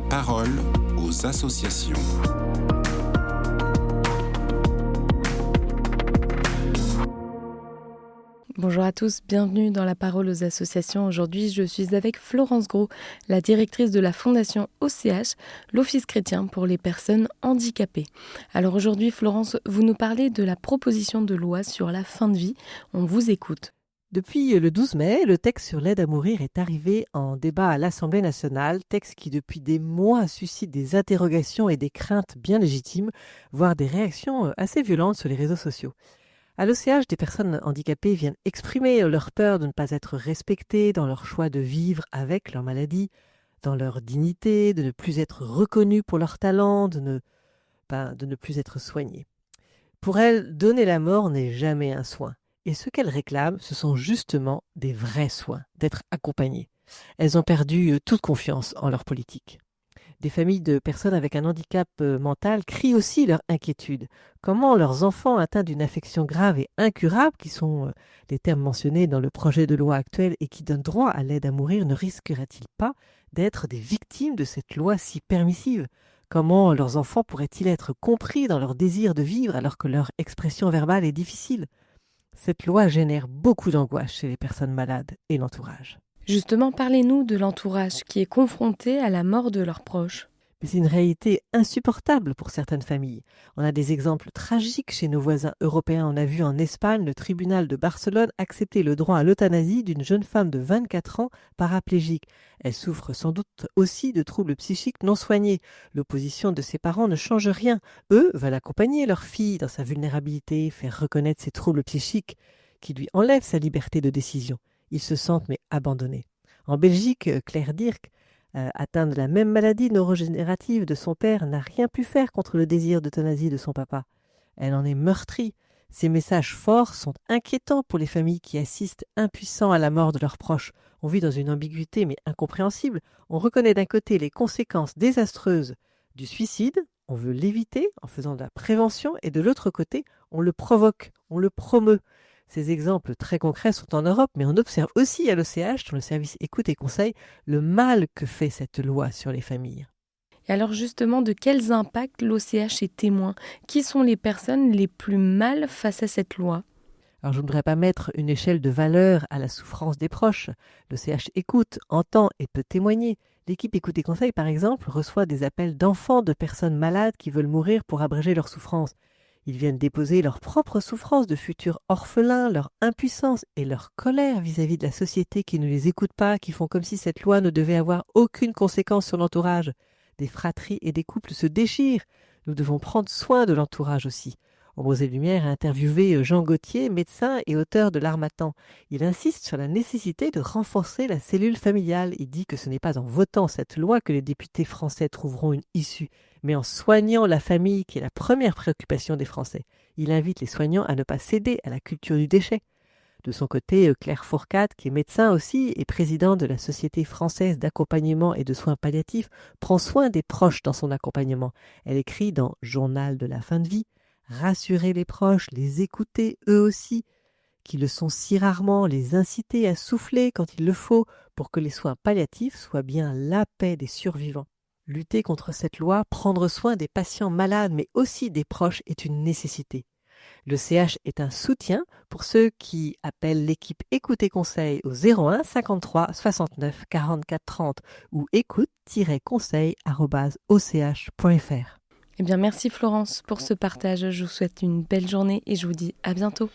parole aux associations. Bonjour à tous, bienvenue dans la parole aux associations. Aujourd'hui, je suis avec Florence Gros, la directrice de la fondation OCH, l'Office chrétien pour les personnes handicapées. Alors aujourd'hui, Florence, vous nous parlez de la proposition de loi sur la fin de vie. On vous écoute. Depuis le 12 mai, le texte sur l'aide à mourir est arrivé en débat à l'Assemblée nationale, texte qui depuis des mois suscite des interrogations et des craintes bien légitimes, voire des réactions assez violentes sur les réseaux sociaux. À l'OCH, des personnes handicapées viennent exprimer leur peur de ne pas être respectées dans leur choix de vivre avec leur maladie, dans leur dignité, de ne plus être reconnues pour leur talent, de ne plus être soignées. Pour elles, donner la mort n'est jamais un soin. Et ce qu'elles réclament, ce sont justement des vrais soins, d'être accompagnées. Elles ont perdu toute confiance en leur politique. Des familles de personnes avec un handicap mental crient aussi leur inquiétude. Comment leurs enfants atteints d'une affection grave et incurable, qui sont les termes mentionnés dans le projet de loi actuel et qui donnent droit à l'aide à mourir, ne risqueraient-ils pas d'être des victimes de cette loi si permissive ? Comment leurs enfants pourraient-ils être compris dans leur désir de vivre alors que leur expression verbale est difficile ? Cette loi génère beaucoup d'angoisse chez les personnes malades et l'entourage. Justement, parlez-nous de l'entourage qui est confronté à la mort de leurs proches. Mais c'est une réalité insupportable pour certaines familles. On a des exemples tragiques chez nos voisins européens. On a vu en Espagne le tribunal de Barcelone accepter le droit à l'euthanasie d'une jeune femme de 24 ans paraplégique. Elle souffre sans doute aussi de troubles psychiques non soignés. L'opposition de ses parents ne change rien. Eux veulent accompagner leur fille dans sa vulnérabilité, faire reconnaître ses troubles psychiques qui lui enlèvent sa liberté de décision. Ils se sentent mais abandonnés. En Belgique, Claire Dirk, atteinte de la même maladie neurogénérative de son père, n'a rien pu faire contre le désir d'euthanasie de son papa. Elle en est meurtrie. Ces messages forts sont inquiétants pour les familles qui assistent impuissants à la mort de leurs proches. On vit dans une ambiguïté mais incompréhensible. On reconnaît d'un côté les conséquences désastreuses du suicide, on veut l'éviter en faisant de la prévention, et de l'autre côté, on le provoque, on le promeut. Ces exemples très concrets sont en Europe, mais on observe aussi à l'OCH, dans le service écoute et conseil, le mal que fait cette loi sur les familles. Et alors justement, de quels impacts l'OCH est témoin ? Qui sont les personnes les plus mal face à cette loi ? Alors je ne voudrais pas mettre une échelle de valeur à la souffrance des proches. L'OCH écoute, entend et peut témoigner. L'équipe écoute et conseil, par exemple, reçoit des appels d'enfants de personnes malades qui veulent mourir pour abréger leur souffrance. Ils viennent déposer leur propre souffrance de futurs orphelins, leur impuissance et leur colère vis-à-vis de la société qui ne les écoute pas, qui font comme si cette loi ne devait avoir aucune conséquence sur l'entourage. Des fratries et des couples se déchirent. Nous devons prendre soin de l'entourage aussi. Ombrosé Lumière a interviewé Jean Gauthier, médecin et auteur de L'Harmattan. Il insiste sur la nécessité de renforcer la cellule familiale. Il dit que ce n'est pas en votant cette loi que les députés français trouveront une issue, mais en soignant la famille qui est la première préoccupation des Français. Il invite les soignants à ne pas céder à la culture du déchet. De son côté, Claire Fourcade, qui est médecin aussi et présidente de la Société française d'accompagnement et de soins palliatifs, prend soin des proches dans son accompagnement. Elle écrit dans Journal de la fin de vie: rassurer les proches, les écouter eux aussi, qui le sont si rarement, les inciter à souffler quand il le faut pour que les soins palliatifs soient bien la paix des survivants. Lutter contre cette loi, prendre soin des patients malades mais aussi des proches est une nécessité. Le CH est un soutien pour ceux qui appellent l'équipe Écoute et Conseil au 01 53 69 44 30 ou écoute-conseil@och.fr. Eh bien, merci Florence pour ce partage. Je vous souhaite une belle journée et je vous dis à bientôt.